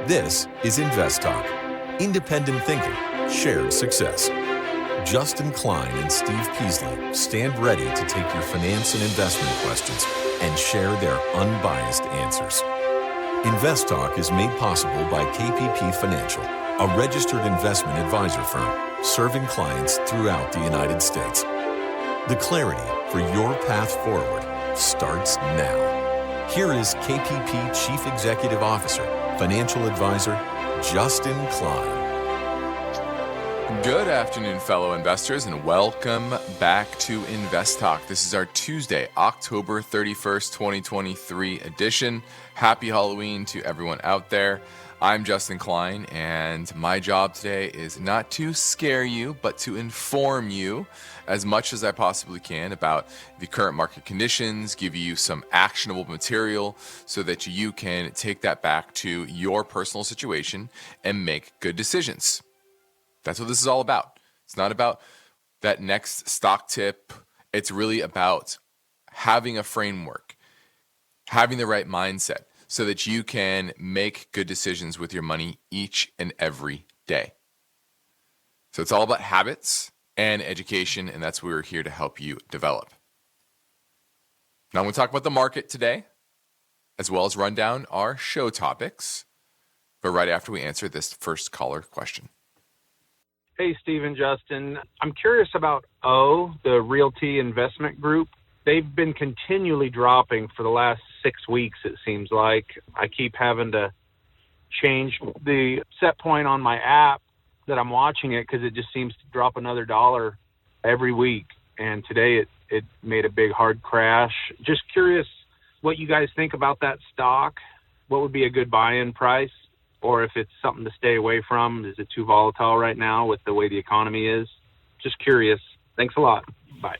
This is InvestTalk. Independent thinking, shared success. Justin Klein and Steve Peasley stand ready to take your finance and investment questions and share their unbiased answers. InvestTalk is made possible by KPP Financial, a registered investment advisor firm serving clients throughout the United States. The clarity for your path forward starts now. Here is KPP Chief Executive Officer, Financial Advisor, Justin Klein. Good afternoon, fellow investors, and welcome back to InvestTalk. This is our Tuesday, October 31st, 2023 edition. Happy Halloween to everyone out there. I'm Justin Klein, and my job today is not to scare you, but to inform you as much as I possibly can about the current market conditions, give you some actionable material so that you can take that back to your personal situation and make good decisions. That's what this is all about. It's not about that next stock tip. It's really about having a framework, having the right mindset so that you can make good decisions with your money each and every day. So it's all about habits and education, and that's what we're here to help you develop. Now I'm going to talk about the market today, as well as run down our show topics, but right after we answer this first caller question. Hey, Steve and Justin. I'm curious about the Realty investment group. They've been continually dropping for the last 6 weeks, it seems like. I keep having to change the set point on my app that I'm watching it because it just seems to drop another dollar every week. And today it made a big hard crash. Just curious what you guys think about that stock. What would be a good buy-in price? Or if it's something to stay away from. Is it too volatile right now with the way the economy is? Just curious. Thanks a lot. Bye.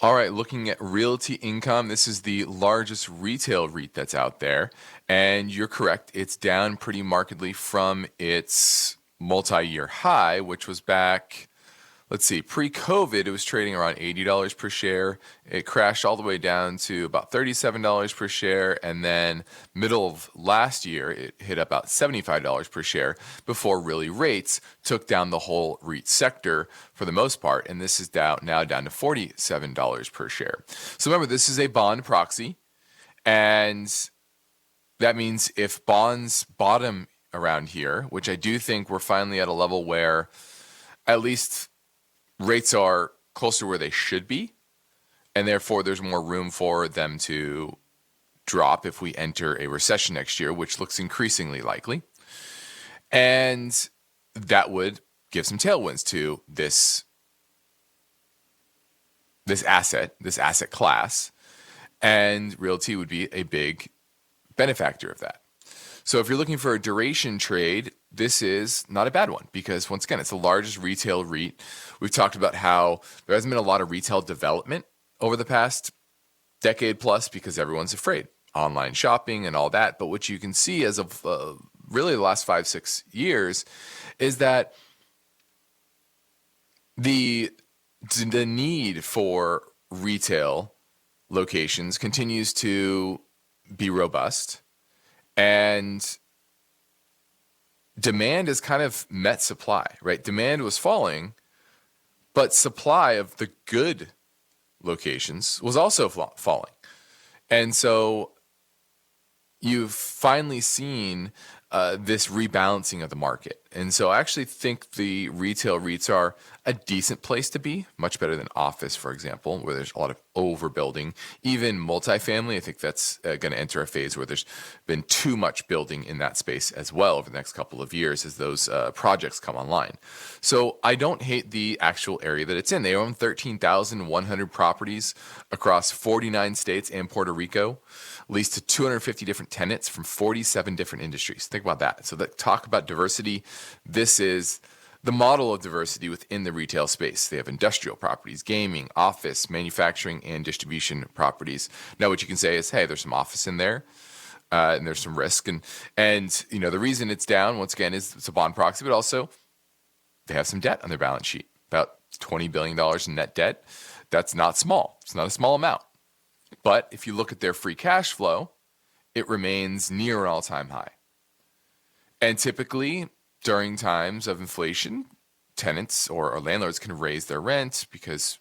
All right, looking at Realty Income, this is the largest retail REIT that's out there. And you're correct, it's down pretty markedly from its multi-year high, which was back, pre-COVID, it was trading around $80 per share. It crashed all the way down to about $37 per share. And then middle of last year, it hit about $75 per share before really rates took down the whole REIT sector for the most part. And this is now down to $47 per share. So remember, this is a bond proxy. And that means if bonds bottom around here, which I do think we're finally at a level where at least rates are closer to where they should be, and therefore there's more room for them to drop if we enter a recession next year, which looks increasingly likely. And that would give some tailwinds to this asset class, and Realty would be a big benefactor of that. So if you're looking for a duration trade, this is not a bad one because, once again, it's the largest retail REIT. We've talked about how there hasn't been a lot of retail development over the past decade plus because everyone's afraid. Online shopping and all that. But what you can see as of really the last 5-6 years is that the need for retail locations continues to be robust. And demand has kind of met supply, right? Demand was falling, but supply of the good locations was also falling. And so you've finally seen this rebalancing of the market. And so I actually think the retail REITs are a decent place to be, much better than office, for example, where there's a lot of overbuilding. Even multifamily, I think that's going to enter a phase where there's been too much building in that space as well over the next couple of years as those projects come online. So I don't hate the actual area that it's in. They own 13,100 properties across 49 states and Puerto Rico, leased to 250 different tenants from 47 different industries. Think about that. So talk about diversity. This is the model of diversity within the retail space. They have industrial properties, gaming, office, manufacturing, and distribution properties. Now, what you can say is, hey, there's some office in there, and there's some risk. And you know, the reason it's down, once again, is it's a bond proxy, but also they have some debt on their balance sheet, about $20 billion in net debt. That's not small. It's not a small amount. But if you look at their free cash flow, it remains near an all-time high. And typically, during times of inflation, tenants or landlords can raise their rent because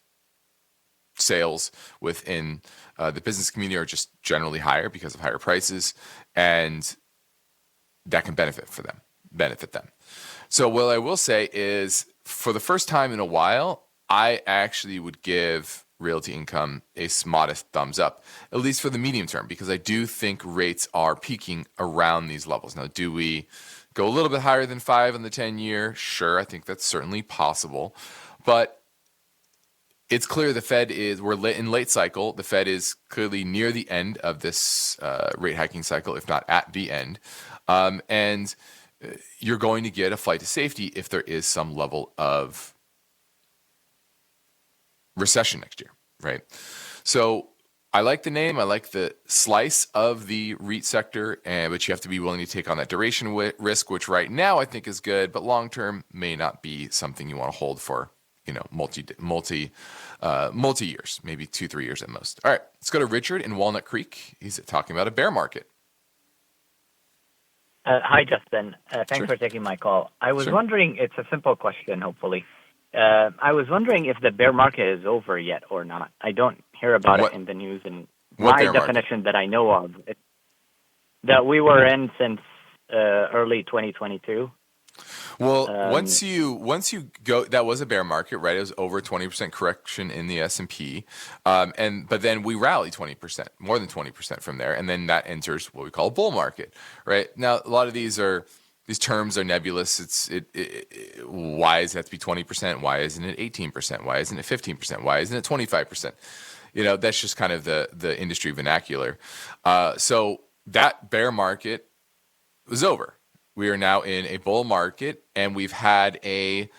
sales within the business community are just generally higher because of higher prices, and that can benefit them. So what I will say is, for the first time in a while, I actually would give Realty Income a modest thumbs up, at least for the medium term, because I do think rates are peaking around these levels. Now, do we go a little bit higher than 5 on the 10-year? Sure, I think that's certainly possible. But it's clear we're in late cycle. The Fed is clearly near the end of this rate hiking cycle, if not at the end. And you're going to get a flight to safety if there is some level of recession next year, right? So I like the name. I like the slice of the REIT sector, but you have to be willing to take on that duration risk, which right now I think is good, but long term may not be something you want to hold for, multi years, maybe 2-3 years at most. All right, let's go to Richard in Walnut Creek. He's talking about a bear market. Hi, Justin. Thanks for taking my call. I was wondering, it's a simple question, hopefully. I was wondering if the bear market is over yet or not. I don't hear about it in the news, and my definition that I know of, that we were in since early 2022. Well, once you go, that was a bear market, right? It was over 20% correction in the S&P, but then we rallied 20%, more than 20% from there, and then that enters what we call a bull market, right? Now, a lot of these terms are nebulous. Why does it have to be 20%? Why isn't it 18%? Why isn't it 15%? Why isn't it 25%? That's just kind of the industry vernacular. So that bear market was over. We are now in a bull market, and we've had a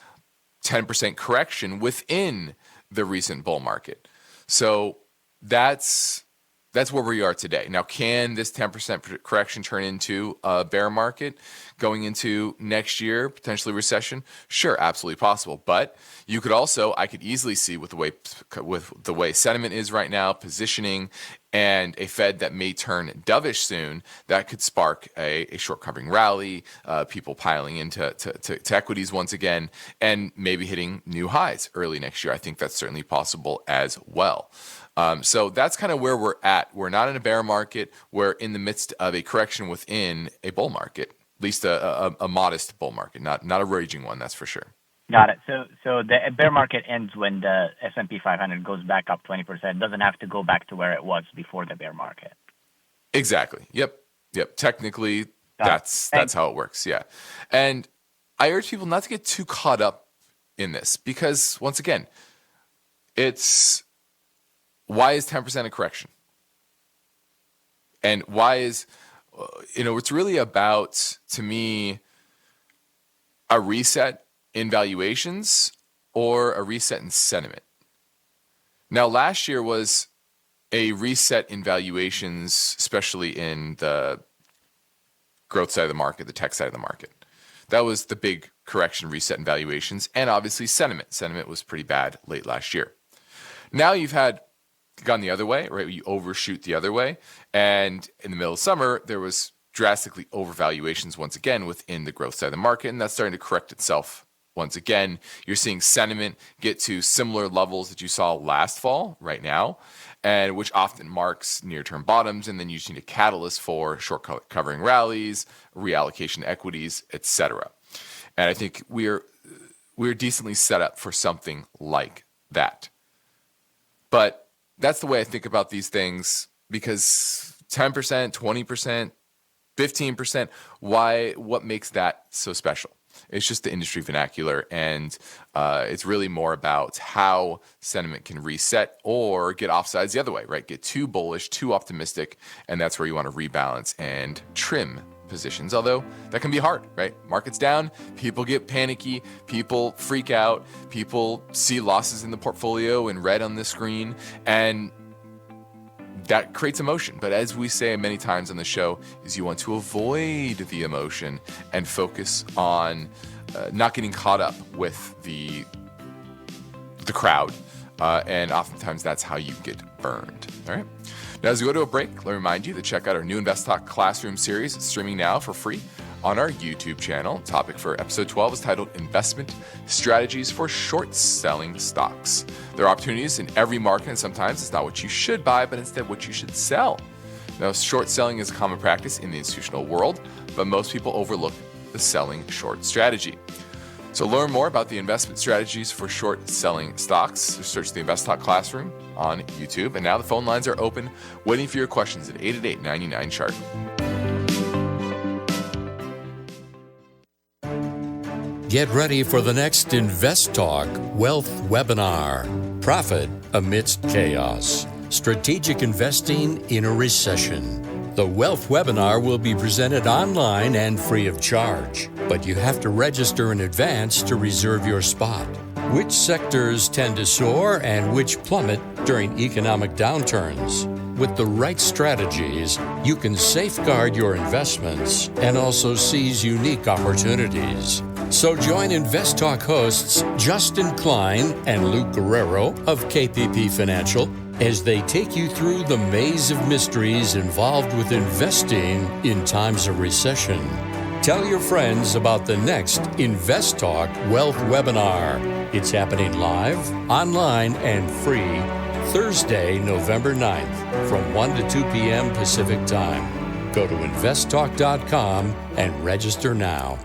10% correction within the recent bull market. So that's where we are today. Now, can this 10% correction turn into a bear market going into next year, potentially recession? Sure, absolutely possible. But you could also, I could easily see with the way sentiment is right now, positioning, and a Fed that may turn dovish soon, that could spark a short covering rally, people piling into to equities once again, and maybe hitting new highs early next year. I think that's certainly possible as well. So that's kind of where we're at. We're not in a bear market. We're in the midst of a correction within a bull market, at least a modest bull market, not a raging one, that's for sure. Got it. So the bear market ends when the S&P 500 goes back up 20%. It doesn't have to go back to where it was before the bear market. Exactly. Yep. Technically, that's how it works. Yeah. And I urge people not to get too caught up in this because, once again, why is 10% a correction? And why is, it's really about, to me, a reset in valuations or a reset in sentiment. Now, last year was a reset in valuations, especially in the growth side of the market, the tech side of the market. That was the big correction, reset in valuations, and obviously sentiment. Sentiment was pretty bad late last year. Now you've gone the other way, right? You overshoot the other way. And in the middle of summer, there was drastically overvaluations once again within the growth side of the market, and that's starting to correct itself once again. You're seeing sentiment get to similar levels that you saw last fall right now, and which often marks near-term bottoms, and then you just need a catalyst for short covering rallies, reallocation equities, etc. And I think we're decently set up for something like that. But that's the way I think about these things, because 10%, 20%, 15%, what makes that so special? It's just the industry vernacular, and it's really more about how sentiment can reset or get offsides the other way, right? Get too bullish, too optimistic, and that's where you want to rebalance and trim positions, although that can be hard, right? Market's down, people get panicky, people freak out, people see losses in the portfolio in red on the screen, and that creates emotion. But as we say many times on the show, is you want to avoid the emotion and focus on not getting caught up with the crowd. And oftentimes that's how you get burned. All right. Now, as we go to a break, let me remind you to check out our new InvestTalk Classroom series. It's streaming now for free on our YouTube channel. The topic for episode 12 is titled Investment Strategies for Short Selling Stocks. There are opportunities in every market, and sometimes it's not what you should buy, but instead what you should sell. Now, short selling is a common practice in the institutional world, but most people overlook the selling short strategy. So learn more about the investment strategies for short selling stocks. Just search the InvestTalk Classroom on YouTube. And now the phone lines are open, waiting for your questions at 888-99-CHART. Get ready for the next InvestTalk Wealth Webinar. Profit amidst chaos. Strategic investing in a recession. The Wealth Webinar will be presented online and free of charge, but you have to register in advance to reserve your spot. Which sectors tend to soar and which plummet during economic downturns? With the right strategies, you can safeguard your investments and also seize unique opportunities. So join InvestTalk hosts Justin Klein and Luke Guerrero of KPP Financial as they take you through the maze of mysteries involved with investing in times of recession. Tell your friends about the next InvestTalk Wealth Webinar. It's happening live, online, and free Thursday, November 9th from 1 to 2 p.m. Pacific Time. Go to investtalk.com and register now.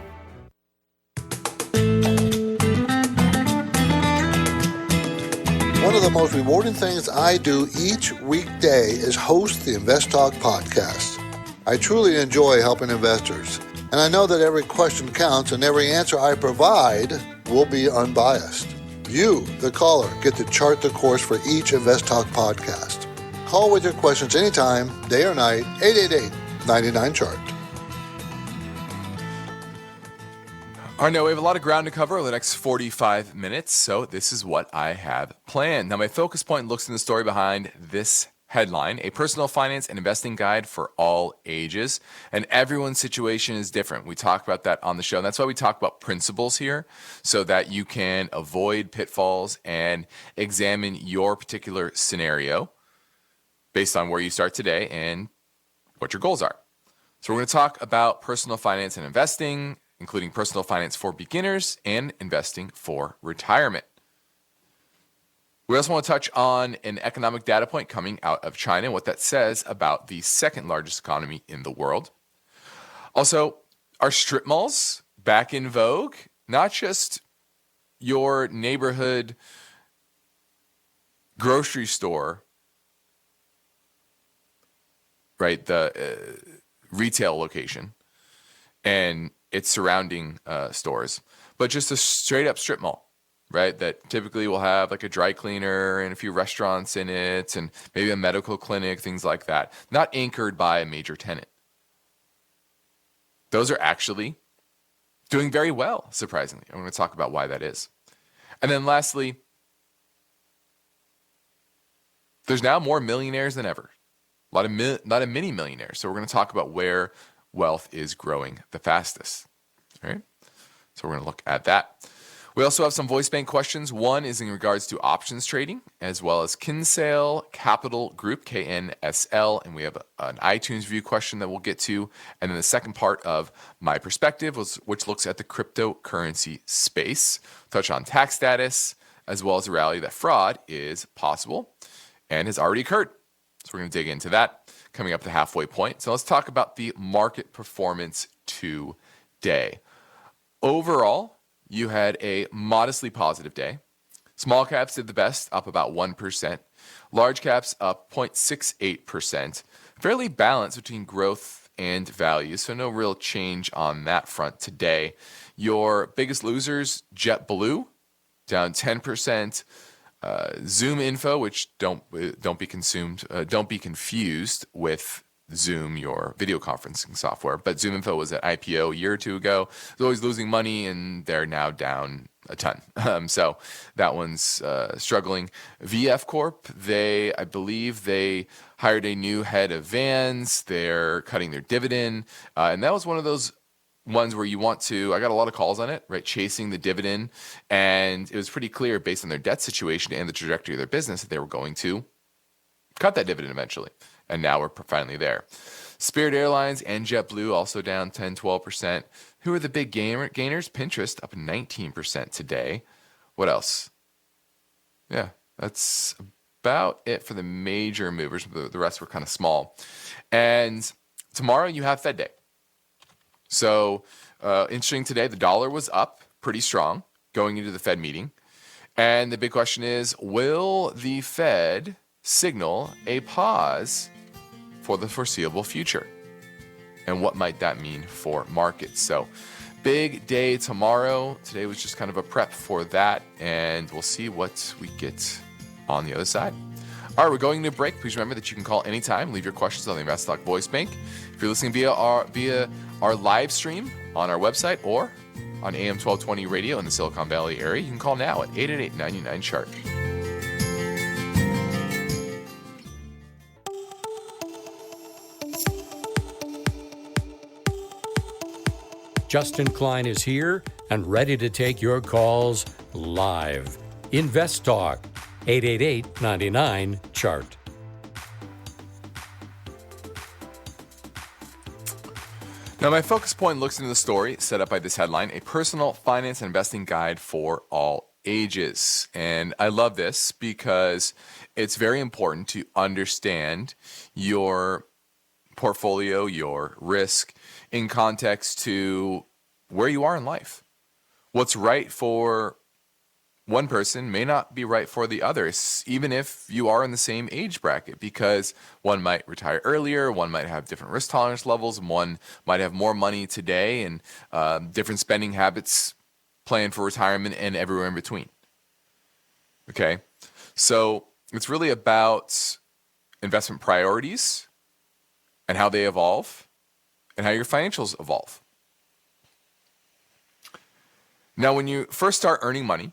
One of the most rewarding things I do each weekday is host the InvestTalk podcast. I truly enjoy helping investors, and I know that every question counts and every answer I provide will be unbiased. You, the caller, get to chart the course for each InvestTalk podcast. Call with your questions anytime, day or night, 888-99-CHART. All right, now we have a lot of ground to cover over the next 45 minutes, so this is what I have planned. Now, my focus point looks in the story behind this headline, a personal finance and investing guide for all ages, and everyone's situation is different. We talk about that on the show, and that's why we talk about principles here, so that you can avoid pitfalls and examine your particular scenario based on where you start today and what your goals are. So we're going to talk about personal finance and investing, including personal finance for beginners and investing for retirement. We also want to touch on an economic data point coming out of China and what that says about the second largest economy in the world. Also, are strip malls back in vogue? Not just your neighborhood grocery store, right? The retail location and its surrounding stores, but just a straight up strip mall, right? That typically will have like a dry cleaner and a few restaurants in it and maybe a medical clinic, things like that. Not anchored by a major tenant. Those are actually doing very well, surprisingly. I'm going to talk about why that is. And then lastly, there's now more millionaires than ever. A lot of mini millionaires. So we're going to talk about where wealth is growing the fastest. All right. So we're going to look at that. We also have some voice bank questions. One is in regards to options trading, as well as Kinsale Capital Group, KNSL, and we have an iTunes review question that we'll get to. And then the second part of my perspective, which looks at the cryptocurrency space, touch on tax status, as well as the reality that fraud is possible and has already occurred. So we're going to dig into that coming up the halfway point. So let's talk about the market performance today. Overall, you had a modestly positive day. Small caps did the best, up about 1%. Large caps up 0.68%. Fairly balanced between growth and value, so no real change on that front today. Your biggest losers, JetBlue, down 10%. Zoom Info, which don't be confused with Zoom, your video conferencing software. But Zoom Info was at IPO a year or two ago. It was always losing money, and they're now down a ton. So that one's struggling. VF Corp, I believe they hired a new head of Vans. They're cutting their dividend. And that was one of those ones where I got a lot of calls on it, right? Chasing the dividend. And it was pretty clear based on their debt situation and the trajectory of their business that they were going to cut that dividend eventually. And now we're finally there. Spirit Airlines and JetBlue also down 10, 12%. Who are the big gainers? Pinterest up 19% today. What else? Yeah, that's about it for the major movers. The rest were kind of small. And tomorrow you have Fed Day. So interesting today, the dollar was up pretty strong going into the Fed meeting. And the big question is, will the Fed signal a pause for the foreseeable future? And what might that mean for markets? So big day tomorrow. Today was just kind of a prep for that, and we'll see what we get on the other side. All right, we're going to break. Please remember that you can call anytime. Leave your questions on the InvestTalk voice bank. If you're listening via our live stream on our website or on AM 1220 radio in the Silicon Valley area, you can call now at 888-99-CHART. Justin Klein is here and ready to take your calls live. InvestTalk, 888-99-CHART. Now, my focus point looks into the story set up by this headline, a personal finance and investing guide for all ages. And I love this because it's very important to understand your portfolio, your risk in context to where you are in life. What's right for one person may not be right for the others, even if you are in the same age bracket, because one might retire earlier, one might have different risk tolerance levels, one might have more money today and different spending habits planned for retirement and everywhere in between. Okay, so it's really about investment priorities and how they evolve and how your financials evolve. Now, when you first start earning money,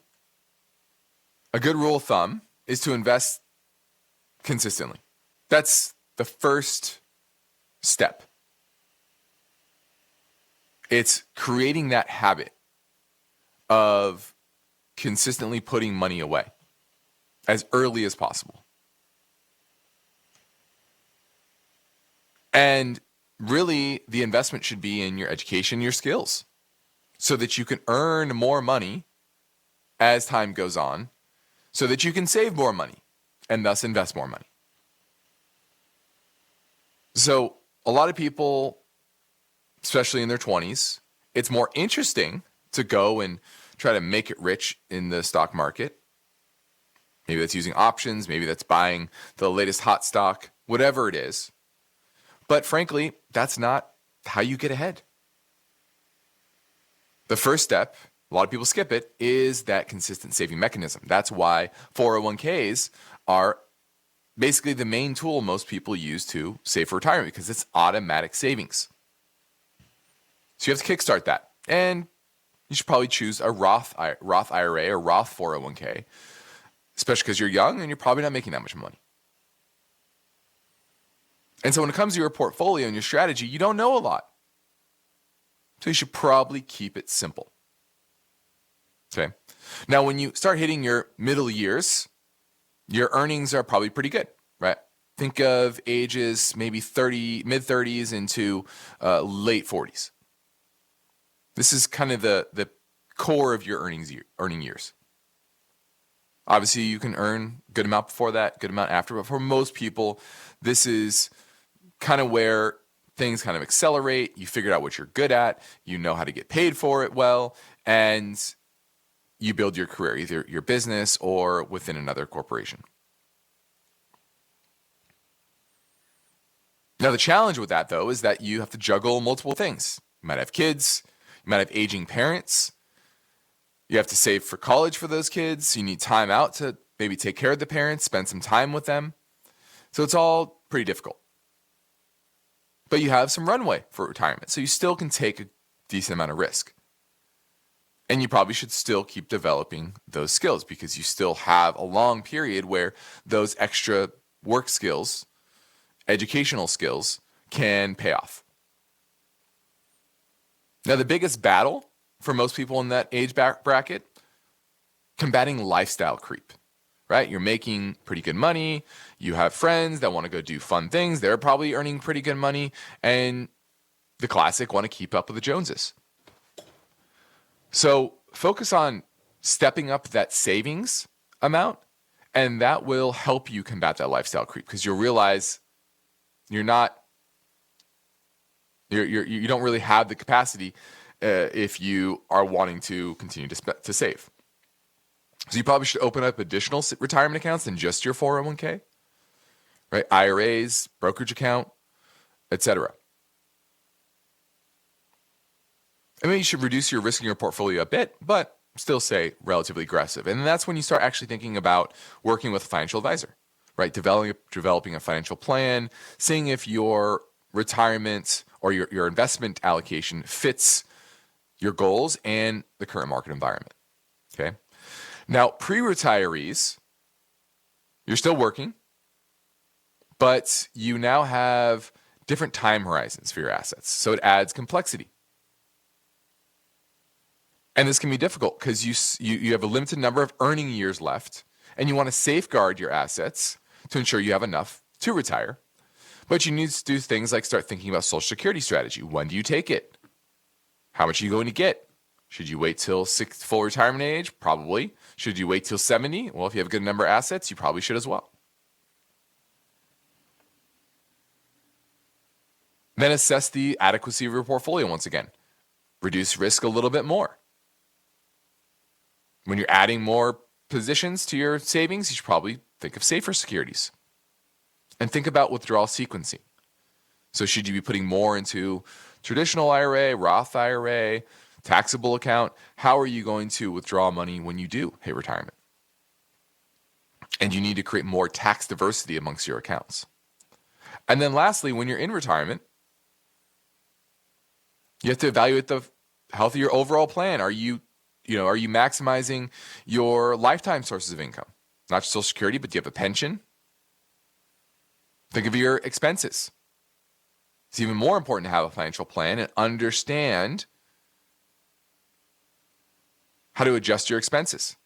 a good rule of thumb is to invest consistently. That's the first step. It's creating that habit of consistently putting money away as early as possible. And really, the investment should be in your education, your skills, so that you can earn more money as time goes on, so that you can save more money and thus invest more money. So a lot of people, especially in their 20s, it's more interesting to go and try to make it rich in the stock market. Maybe that's using options, maybe that's buying the latest hot stock, whatever it is. But frankly, that's not how you get ahead. The first step, a lot of people skip it, is that consistent saving mechanism. That's why 401ks are basically the main tool most people use to save for retirement, because it's automatic savings. So you have to kickstart that. And you should probably choose a Roth IRA or Roth 401k, especially because you're young and you're probably not making that much money. And so when it comes to your portfolio and your strategy, you don't know a lot. So you should probably keep it simple. Okay. Now, when you start hitting your middle years, your earnings are probably pretty good, right? Think of ages maybe mid 30s into late 40s. This is kind of the core of your earning years. Obviously, you can earn a good amount before that, good amount after, but for most people, this is kind of where things kind of accelerate. You figured out what you're good at, you know how to get paid for it well, and you build your career, either your business or within another corporation. Now, the challenge with that, though, is that you have to juggle multiple things. You might have kids, you might have aging parents, you have to save for college for those kids, you need time out to maybe take care of the parents, spend some time with them. So it's all pretty difficult. But you have some runway for retirement, so you still can take a decent amount of risk. And you probably should still keep developing those skills, because you still have a long period where those extra work skills, educational skills, can pay off. Now, the biggest battle for most people in that age bracket, combating lifestyle creep, right? You're making pretty good money. You have friends that want to go do fun things. They're probably earning pretty good money. And the classic want to keep up with the Joneses. So focus on stepping up that savings amount, and that will help you combat that lifestyle creep, because you'll realize you don't really have the capacity if you are wanting to continue to save. So you probably should open up additional retirement accounts than just your 401k, right? IRAs, brokerage account, etc. I mean, you should reduce your risk in your portfolio a bit, but still stay relatively aggressive. And that's when you start actually thinking about working with a financial advisor, right? Developing a financial plan, seeing if your retirement or your investment allocation fits your goals and the current market environment, okay? Now, pre-retirees, you're still working, but you now have different time horizons for your assets. So it adds complexity. And this can be difficult because you have a limited number of earning years left, and you want to safeguard your assets to ensure you have enough to retire. But you need to do things like start thinking about Social Security strategy. When do you take it? How much are you going to get? Should you wait till full retirement age? Probably. Should you wait till 70? Well, if you have a good number of assets, you probably should as well. Then assess the adequacy of your portfolio once again. Reduce risk a little bit more. When you're adding more positions to your savings, you should probably think of safer securities. And think about withdrawal sequencing. So should you be putting more into traditional IRA, Roth IRA, taxable account? How are you going to withdraw money when you do hit retirement? And you need to create more tax diversity amongst your accounts. And then lastly, when you're in retirement, you have to evaluate the health of your overall plan. Are you maximizing your lifetime sources of income? Not just Social Security, but do you have a pension? Think of your expenses. It's even more important to have a financial plan and understand how to adjust your expenses.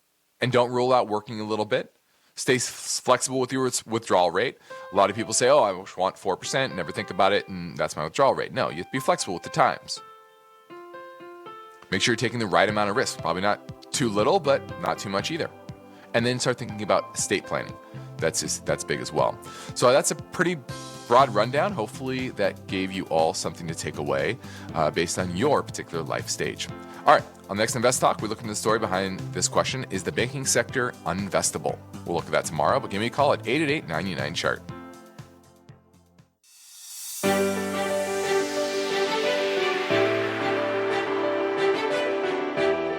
And don't rule out working a little bit. Stay flexible with your withdrawal rate. A lot of people say, I want 4%, never think about it, and that's my withdrawal rate. No, you have to be flexible with the times. Make sure you're taking the right amount of risk. Probably not too little, but not too much either. And then start thinking about estate planning. That's big as well. So that's a pretty broad rundown. Hopefully that gave you all something to take away based on your particular life stage. All right, on the next Invest Talk, we look into the story behind this question: is the banking sector uninvestable? We'll look at that tomorrow, but give me a call at 888-99-CHART.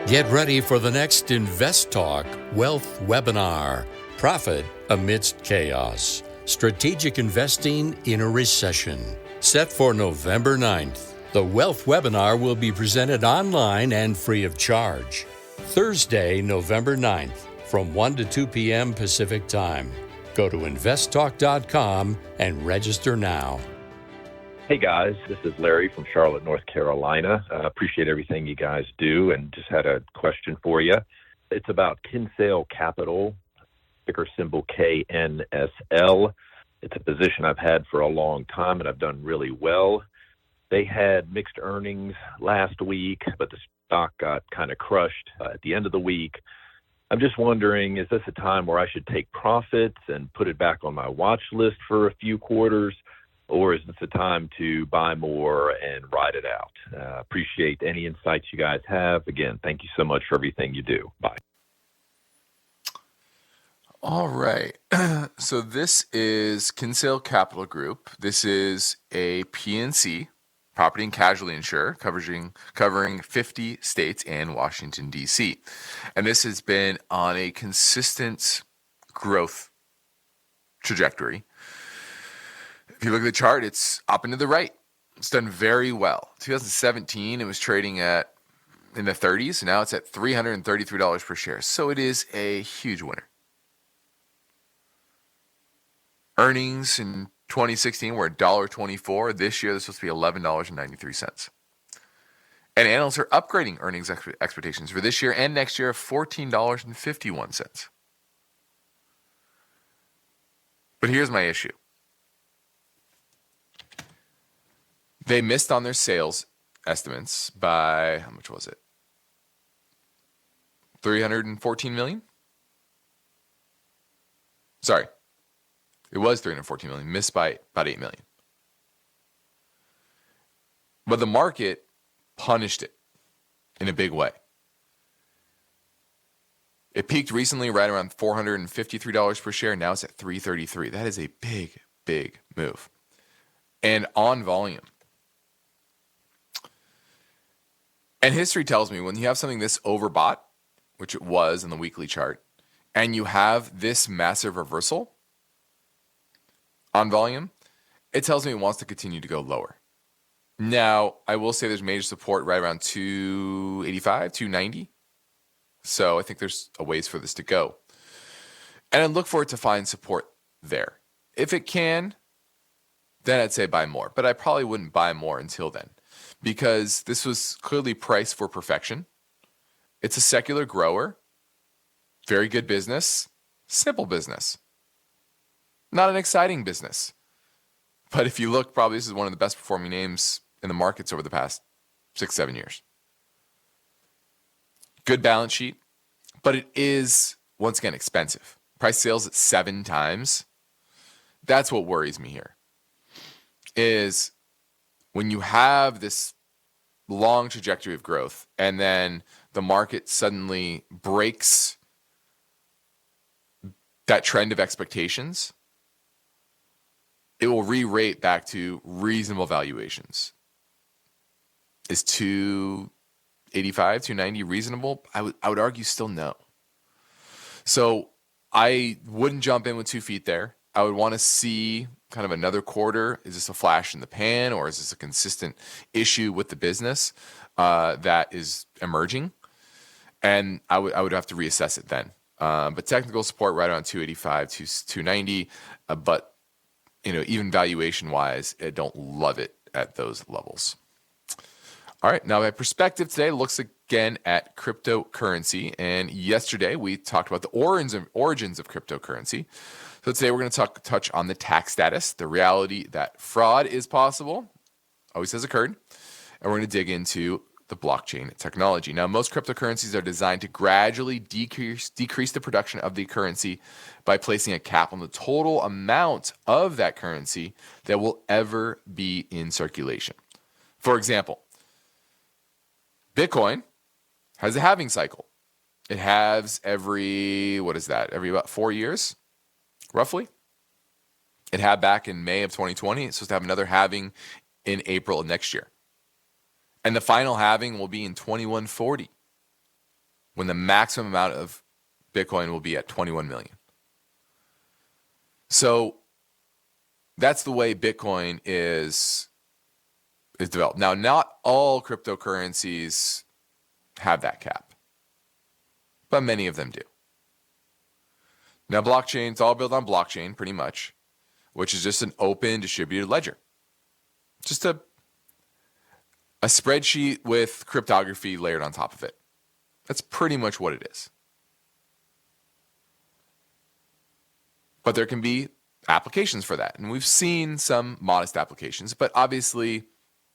Get ready for the next Invest Talk Wealth Webinar. Profit amidst chaos. Strategic investing in a recession. Set for November 9th. The Wealth Webinar will be presented online and free of charge. Thursday, November 9th, from 1 to 2 p.m. Pacific Time. Go to investtalk.com and register now. Hey guys, this is Larry from Charlotte, North Carolina. Appreciate everything you guys do, and just had a question for you. It's about Kinsale Capital, ticker symbol KNSL. It's a position I've had for a long time, and I've done really well. They had mixed earnings last week, but the stock got kind of crushed at the end of the week. I'm just wondering, is this a time where I should take profits and put it back on my watch list for a few quarters? Or is this a time to buy more and ride it out? Appreciate any insights you guys have. Again, thank you so much for everything you do. Bye. All right. So this is Kinsale Capital Group. This is a PNC, property and casualty insurer, covering 50 states and Washington, D.C. And this has been on a consistent growth trajectory. If you look at the chart, it's up and to the right. It's done very well. 2017, it was trading in the 30s. Now it's at $333 per share. So it is a huge winner. Earnings in 2016 were $1.24. This year, they're supposed to be $11.93. And analysts are upgrading earnings expectations for this year and next year of $14.51. But here's my issue. They missed on their sales estimates by, how much was it? 314 million? Sorry. It was 314 million, missed by about 8 million. But the market punished it in a big way. It peaked recently right around $453 per share. Now it's at $333. That is a big, big move. And on volume. And history tells me when you have something this overbought, which it was in the weekly chart, and you have this massive reversal on volume, it tells me it wants to continue to go lower. Now, I will say there's major support right around 285, 290. So I think there's a ways for this to go. And I'd look for it to find support there. If it can, then I'd say buy more. But I probably wouldn't buy more until then, because this was clearly priced for perfection. It's a secular grower, very good business, simple business, not an exciting business. But if you look, probably this is one of the best performing names in the markets over the past 6-7 years. Good balance sheet, but it is, once again, expensive. Price sales at 7 times. That's what worries me here, is when you have this long trajectory of growth and then the market suddenly breaks that trend of expectations, it will re-rate back to reasonable valuations. Is 285, 290 reasonable? I would argue still no. So I wouldn't jump in with 2 feet there. I would want to see kind of another quarter. Is this a flash in the pan, or is this a consistent issue with the business that is emerging? And I would have to reassess it then. But technical support right around 285 to 290. But even valuation wise, I don't love it at those levels. All right, now my perspective today looks again at cryptocurrency. And yesterday we talked about the origins of cryptocurrency. So today we're going to touch on the tax status, the reality that fraud is possible, always has occurred, and we're going to dig into the blockchain technology. Now, most cryptocurrencies are designed to gradually decrease the production of the currency by placing a cap on the total amount of that currency that will ever be in circulation. For example, Bitcoin has a halving cycle. It halves every about 4 years, roughly. It halved back in May of 2020. It's supposed to have another halving in April of next year. And the final halving will be in 2140, when the maximum amount of Bitcoin will be at 21 million. So that's the way Bitcoin is developed. Now, not all cryptocurrencies have that cap, but many of them do. Now, blockchain, it's all built on blockchain pretty much, which is just an open distributed ledger. Just a spreadsheet with cryptography layered on top of it. That's pretty much what it is. But there can be applications for that. And we've seen some modest applications, but obviously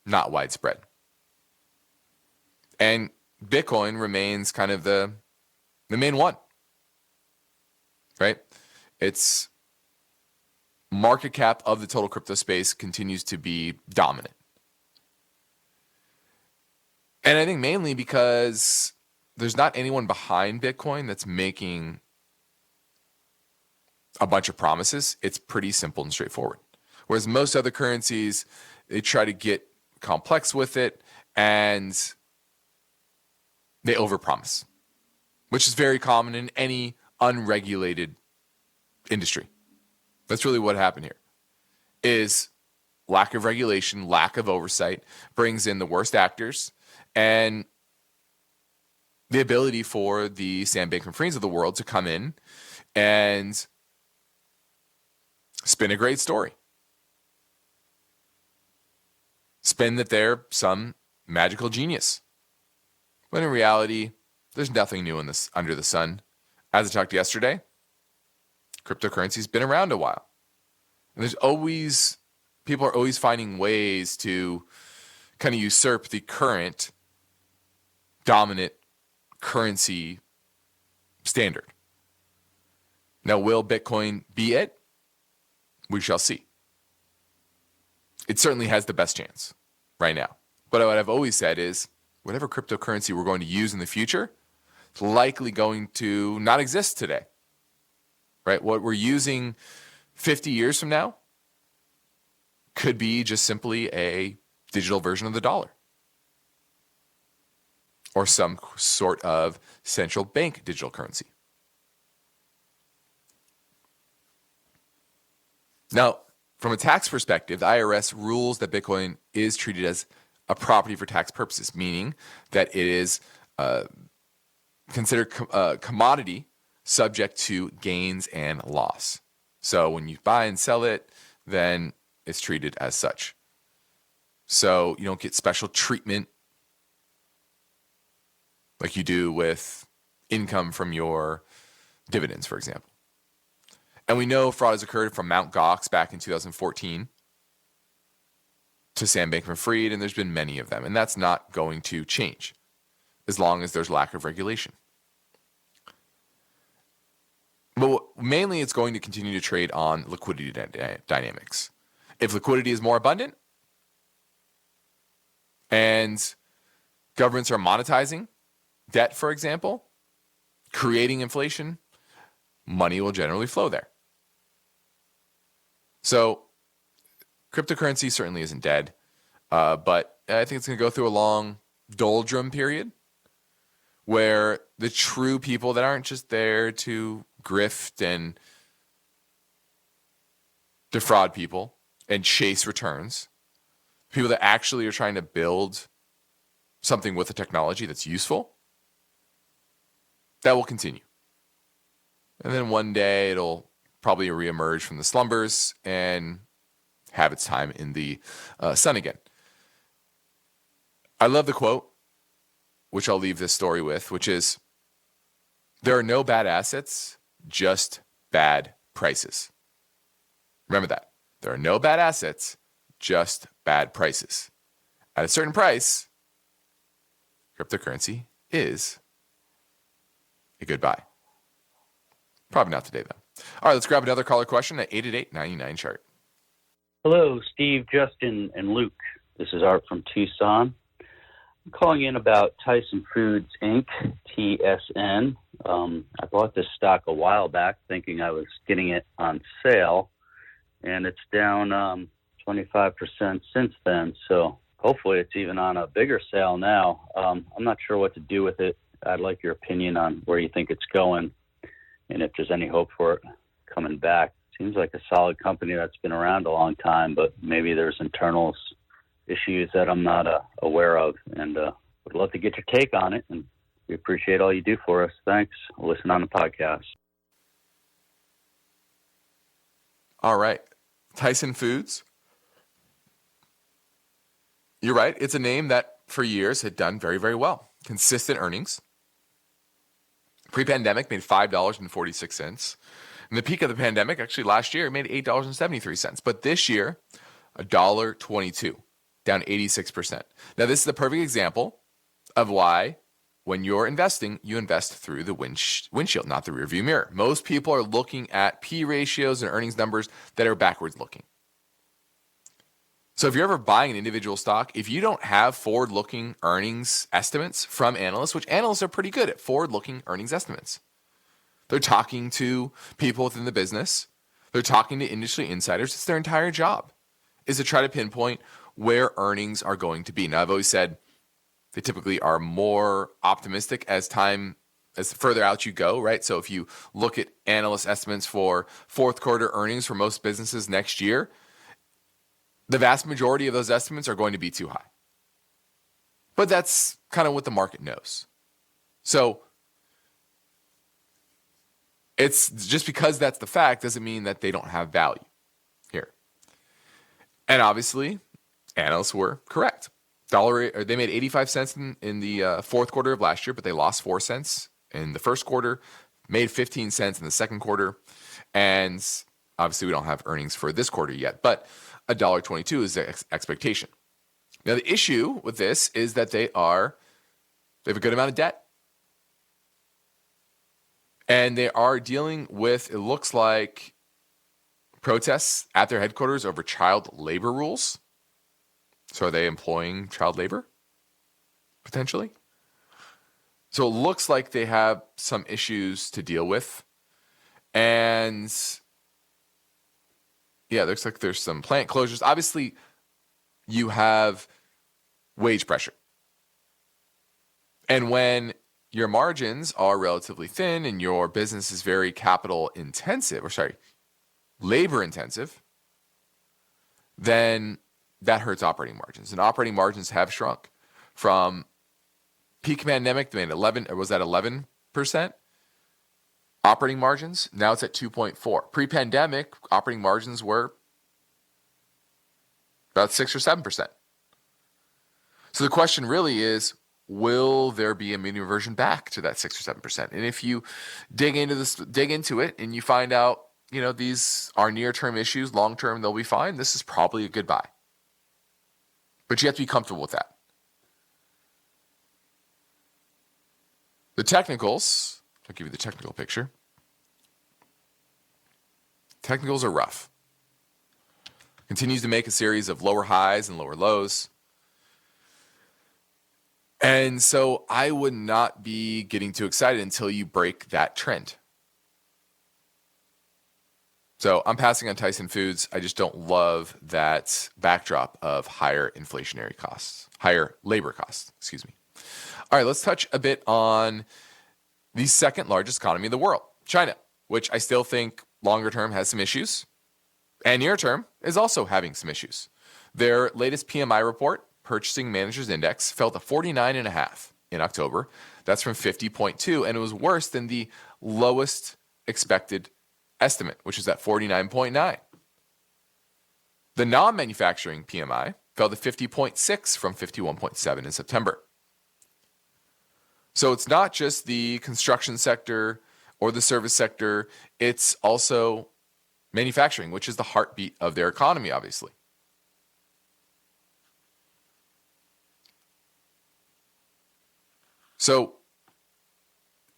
not widespread. And Bitcoin remains kind of the main one, right? Its market cap of the total crypto space continues to be dominant. And I think mainly because there's not anyone behind Bitcoin that's making a bunch of promises. It's pretty simple and straightforward. Whereas most other currencies, they try to get complex with it and they overpromise, which is very common in any unregulated industry. That's really what happened here, is lack of regulation, lack of oversight brings in the worst actors, and the ability for the Sam Bankman-Frieds of the world to come in and spin a great story. Spin that they're some magical genius. When in reality, there's nothing new in this under the sun. As I talked yesterday, cryptocurrency's been around a while. And people are always finding ways to kind of usurp the current dominant currency standard. Now, will Bitcoin be it? We shall see. It certainly has the best chance right now. But what I've always said is whatever cryptocurrency we're going to use in the future is likely going to not exist today. Right? What we're using 50 years from now could be just simply a digital version of the dollar or some sort of central bank digital currency. Now, from a tax perspective, the IRS rules that Bitcoin is treated as a property for tax purposes, meaning that it is considered a commodity subject to gains and loss. So when you buy and sell it, then it's treated as such. So you don't get special treatment like you do with income from your dividends, for example. And we know fraud has occurred from Mt. Gox back in 2014 to Sam Bankman-Fried, and there's been many of them. And that's not going to change as long as there's lack of regulation. But mainly it's going to continue to trade on liquidity dynamics. If liquidity is more abundant and governments are monetizing debt, for example, creating inflation, money will generally flow there. So cryptocurrency certainly isn't dead, but I think it's going to go through a long doldrum period where the true people that aren't just there to grift and defraud people and chase returns, people that actually are trying to build something with a technology that's useful, that will continue. And then one day it'll probably reemerge from the slumbers and have its time in the sun again. I love the quote, which I'll leave this story with, which is, there are no bad assets, just bad prices. Remember that. There are no bad assets, just bad prices. At a certain price, cryptocurrency is a good buy. Probably not today, though. All right, let's grab another caller question at 888-99-CHART. Hello, Steve, Justin, and Luke. This is Art from Tucson. I'm calling in about Tyson Foods, Inc., TSN. I bought this stock a while back thinking I was getting it on sale, and it's down 25% since then, so hopefully it's even on a bigger sale now. I'm not sure what to do with it. I'd like your opinion on where you think it's going and if there's any hope for it coming back. Seems like a solid company that's been around a long time, but maybe there's internal issues that I'm not aware of, and would love to get your take on it, and we appreciate all you do for us. Thanks. I'll listen on the podcast. All right. Tyson Foods. You're right. It's a name that for years had done very, very well. Consistent earnings. Pre-pandemic made $5.46. In the peak of the pandemic, actually last year, it made $8.73. But this year, $1.22, down 86%. Now, this is a perfect example of why when you're investing, you invest through the windshield, not the rearview mirror. Most people are looking at P ratios and earnings numbers that are backwards looking. So if you're ever buying an individual stock, if you don't have forward-looking earnings estimates from analysts, which analysts are pretty good at forward-looking earnings estimates. They're talking to people within the business. They're talking to industry insiders. It's their entire job is to try to pinpoint where earnings are going to be. Now, I've always said they typically are more optimistic as further out you go, right? So if you look at analyst estimates for fourth quarter earnings for most businesses next year, the vast majority of those estimates are going to be too high. But that's kind of what the market knows. So it's just because that's the fact doesn't mean that they don't have value here. And obviously, analysts were correct. They made 85 cents in the fourth quarter of last year, but they lost 4 cents in the first quarter, made 15 cents in the second quarter, and Obviously, we don't have earnings for this quarter yet, but $1.22 is the expectation. Now, the issue with this is that they have a good amount of debt. And they are dealing with, it looks like, protests at their headquarters over child labor rules. So are they employing child labor? Potentially. So it looks like they have some issues to deal with. And yeah, it looks like there's some plant closures. Obviously, you have wage pressure. And when your margins are relatively thin and your business is very labor intensive, then that hurts operating margins. And operating margins have shrunk from peak pandemic, they made 11% operating margins. Now it's at 2.4. Pre-pandemic, operating margins were about 6 or 7%. So the question really is, will there be a mean reversion back to that 6 or 7%? And if you dig into it and you find out, these are near-term issues, long-term they'll be fine, this is probably a good buy. But you have to be comfortable with that. The technicals, I'll give you the technical picture. Technicals are rough. Continues to make a series of lower highs and lower lows. And so I would not be getting too excited until you break that trend. So I'm passing on Tyson Foods. I just don't love that backdrop of higher inflationary costs, higher labor costs, All right, let's touch a bit on the second largest economy in the world, China, which I still think longer term has some issues, and near term is also having some issues. Their latest PMI report, Purchasing Managers Index, fell to 49.5 in October. That's from 50.2, and it was worse than the lowest expected estimate, which is at 49.9. The non-manufacturing PMI fell to 50.6 from 51.7 in September. So it's not just the construction sector or the service sector, it's also manufacturing, which is the heartbeat of their economy, obviously. So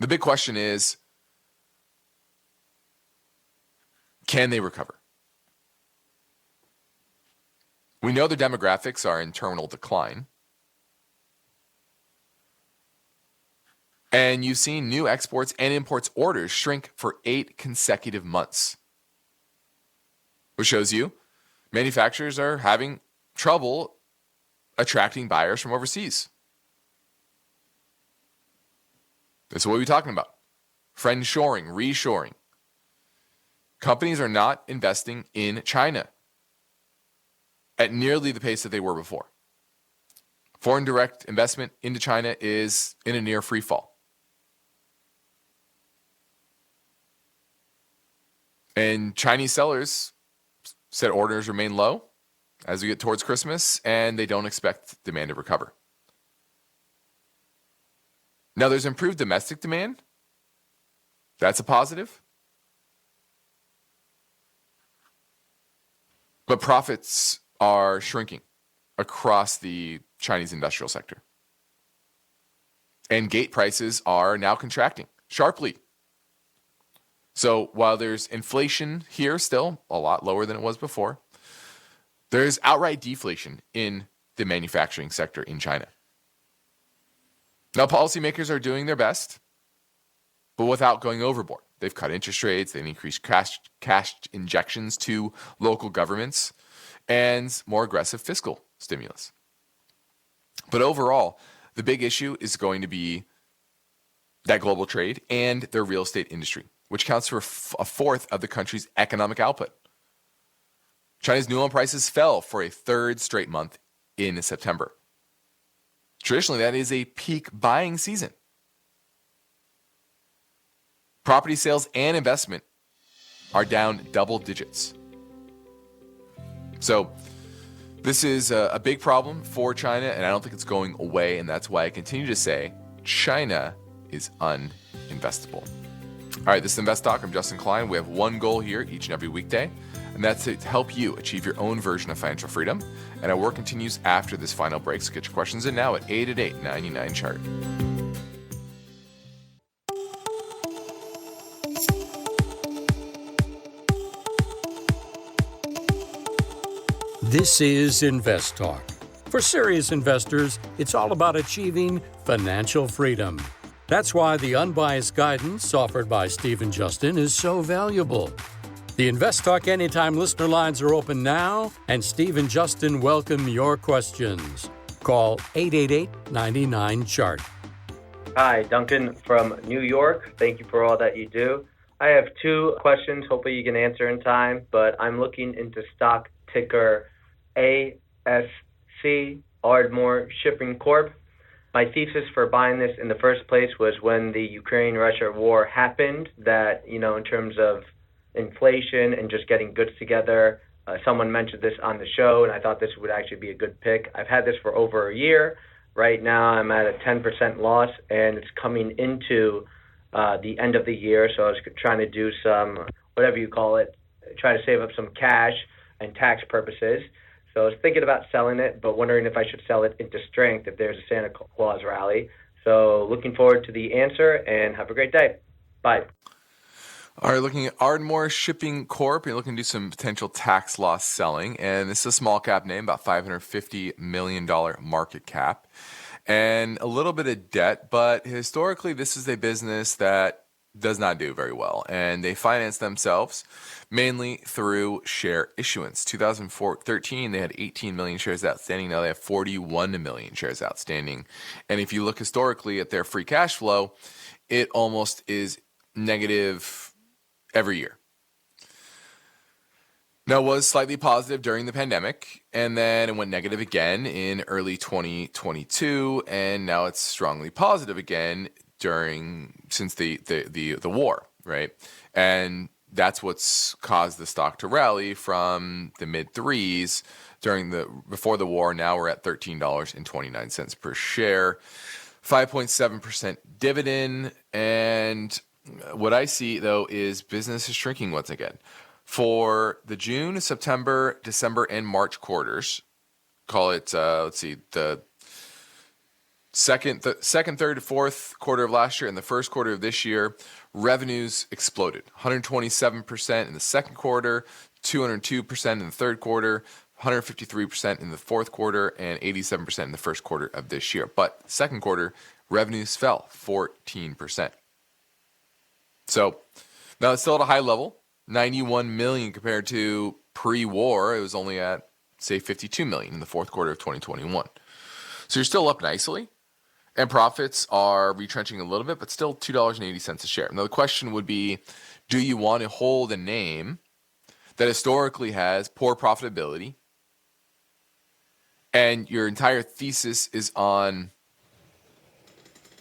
the big question is, can they recover? We know their demographics are in terminal decline. And you've seen new exports and imports orders shrink for 8 consecutive months, which shows you manufacturers are having trouble attracting buyers from overseas. That's what we're talking about. Friendshoring, reshoring. Companies are not investing in China at nearly the pace that they were before. Foreign direct investment into China is in a near free fall. And Chinese sellers said orders remain low as we get towards Christmas, and they don't expect demand to recover. Now, there's improved domestic demand. That's a positive. But profits are shrinking across the Chinese industrial sector. And gate prices are now contracting sharply. So while there's inflation here still, a lot lower than it was before, there's outright deflation in the manufacturing sector in China. Now, policymakers are doing their best, but without going overboard. They've cut interest rates, they've increased cash injections to local governments, and more aggressive fiscal stimulus. But overall, the big issue is going to be that global trade and their real estate industry, which counts for a fourth of the country's economic output. China's new home prices fell for a third straight month in September. Traditionally, that is a peak buying season. Property sales and investment are down double digits. So this is a big problem for China, and I don't think it's going away, and that's why I continue to say China is uninvestable. All right, this is InvestTalk. I'm Justin Klein. We have one goal here each and every weekday, and that's to help you achieve your own version of financial freedom. And our work continues after this final break, so get your questions in now at 888-99-CHART. This is InvestTalk. For serious investors, it's all about achieving financial freedom. That's why the unbiased guidance offered by Steve and Justin is so valuable. The InvestTalk Anytime listener lines are open now, and Steve and Justin welcome your questions. Call 888-99-CHART. Hi, Duncan from New York. Thank you for all that you do. I have two questions. Hopefully you can answer in time, but I'm looking into stock ticker ASC, Ardmore Shipping Corp. My thesis for buying this in the first place was when the Ukraine-Russia war happened, that, in terms of inflation and just getting goods together, someone mentioned this on the show, and I thought this would actually be a good pick. I've had this for over a year. Right now I'm at a 10% loss, and it's coming into the end of the year, so I was trying to do some, whatever you call it, try to save up some cash and tax purposes. So I was thinking about selling it, but wondering if I should sell it into strength if there's a Santa Claus rally. So looking forward to the answer, and have a great day. Bye. All right, looking at Ardmore Shipping Corp. You're looking to do some potential tax loss selling. And this is a small cap name, about $550 million market cap. And a little bit of debt, but historically this is a business that does not do very well. And they finance themselves mainly through share issuance. 2013, they had 18 million shares outstanding. Now they have 41 million shares outstanding. And if you look historically at their free cash flow, it almost is negative every year. Now, it was slightly positive during the pandemic, and then it went negative again in early 2022, and now it's strongly positive again since the war, right? And that's what's caused the stock to rally from the mid threes before the war. Now we're at $13.29 per share, 5.7% dividend, and what I see though is business is shrinking once again. For the June, September, December, and March quarters, call it, the second, third, fourth quarter of last year and the first quarter of this year, revenues exploded. 127% in the second quarter, 202% in the third quarter, 153% in the fourth quarter, and 87% in the first quarter of this year. But second quarter, revenues fell 14%. So now it's still at a high level, 91 million compared to pre-war. It was only at, say, 52 million in the fourth quarter of 2021. So you're still up nicely. And profits are retrenching a little bit, but still $2.80 a share. Now, the question would be, do you want to hold a name that historically has poor profitability and your entire thesis is on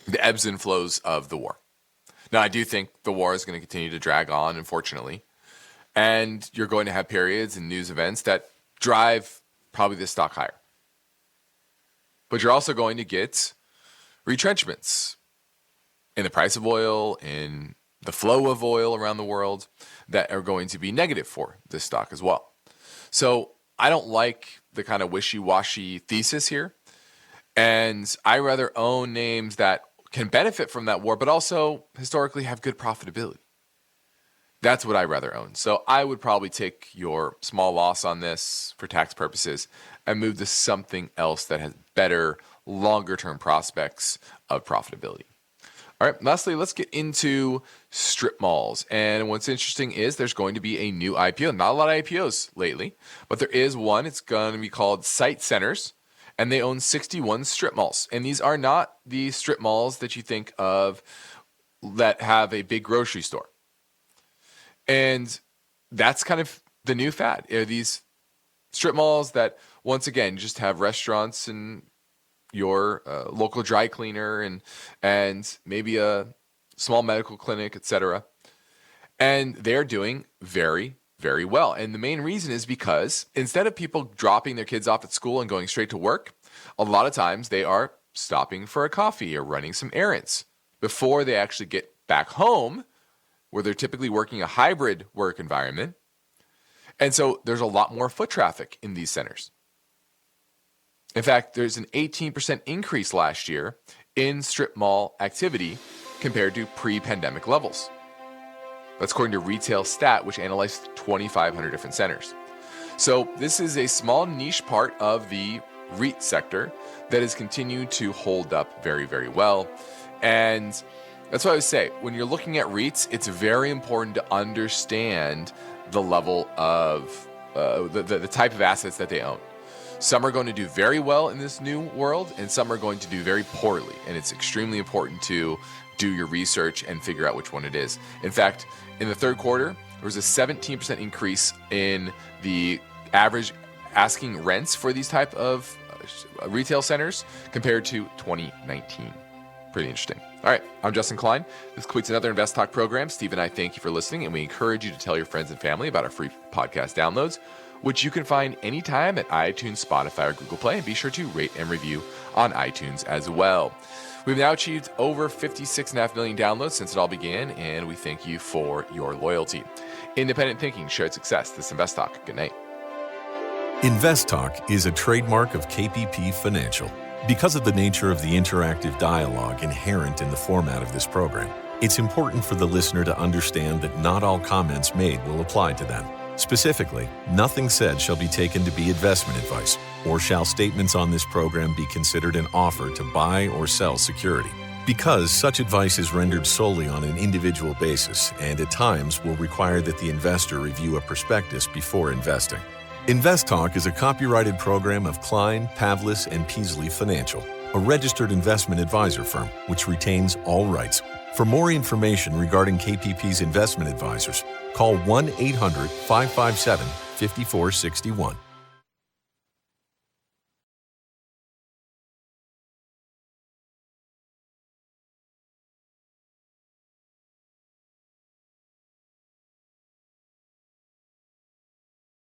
the ebbs and flows of the war? Now, I do think the war is going to continue to drag on, unfortunately. And you're going to have periods and news events that drive probably the stock higher. But you're also going to get retrenchments in the price of oil, in the flow of oil around the world that are going to be negative for this stock as well. So I don't like the kind of wishy-washy thesis here. And I rather own names that can benefit from that war, but also historically have good profitability. That's what I rather own. So I would probably take your small loss on this for tax purposes and move to something else that has better longer-term prospects of profitability. All right, lastly, let's get into strip malls. And what's interesting is there's going to be a new IPO. Not a lot of IPOs lately, but there is one. It's going to be called Site Centers, and they own 61 strip malls. And these are not the strip malls that you think of that have a big grocery store. And that's kind of the new fad. These strip malls that, once again, just have restaurants and your local dry cleaner and maybe a small medical clinic, etc. And they're doing very, very well. And the main reason is because instead of people dropping their kids off at school and going straight to work, a lot of times they are stopping for a coffee or running some errands before they actually get back home where they're typically working a hybrid work environment. And so there's a lot more foot traffic in these centers. In fact, there's an 18% increase last year in strip mall activity compared to pre-pandemic levels. That's according to Retail Stat, which analyzed 2,500 different centers. So this is a small niche part of the REIT sector that has continued to hold up very, very well. And that's what I would say. When you're looking at REITs, it's very important to understand the level of the type of assets that they own. Some are going to do very well in this new world, and some are going to do very poorly. And it's extremely important to do your research and figure out which one it is. In fact, in the third quarter, there was a 17% increase in the average asking rents for these type of retail centers compared to 2019. Pretty interesting. All right, I'm Justin Klein. This completes another InvestTalk program. Steve and I thank you for listening, and we encourage you to tell your friends and family about our free podcast downloads, which you can find anytime at iTunes, Spotify, or Google Play. And be sure to rate and review on iTunes as well. We've now achieved over 56.5 million downloads since it all began, and we thank you for your loyalty. Independent thinking, shared success. This is InvestTalk. Good night. InvestTalk is a trademark of KPP Financial. Because of the nature of the interactive dialogue inherent in the format of this program, it's important for the listener to understand that not all comments made will apply to them. Specifically, nothing said shall be taken to be investment advice, or shall statements on this program be considered an offer to buy or sell security. Because such advice is rendered solely on an individual basis and at times will require that the investor review a prospectus before investing. InvestTalk is a copyrighted program of Klein, Pavlis, and Peasley Financial, a registered investment advisor firm which retains all rights. For more information regarding KPP's investment advisors, call 1-800-557-5461.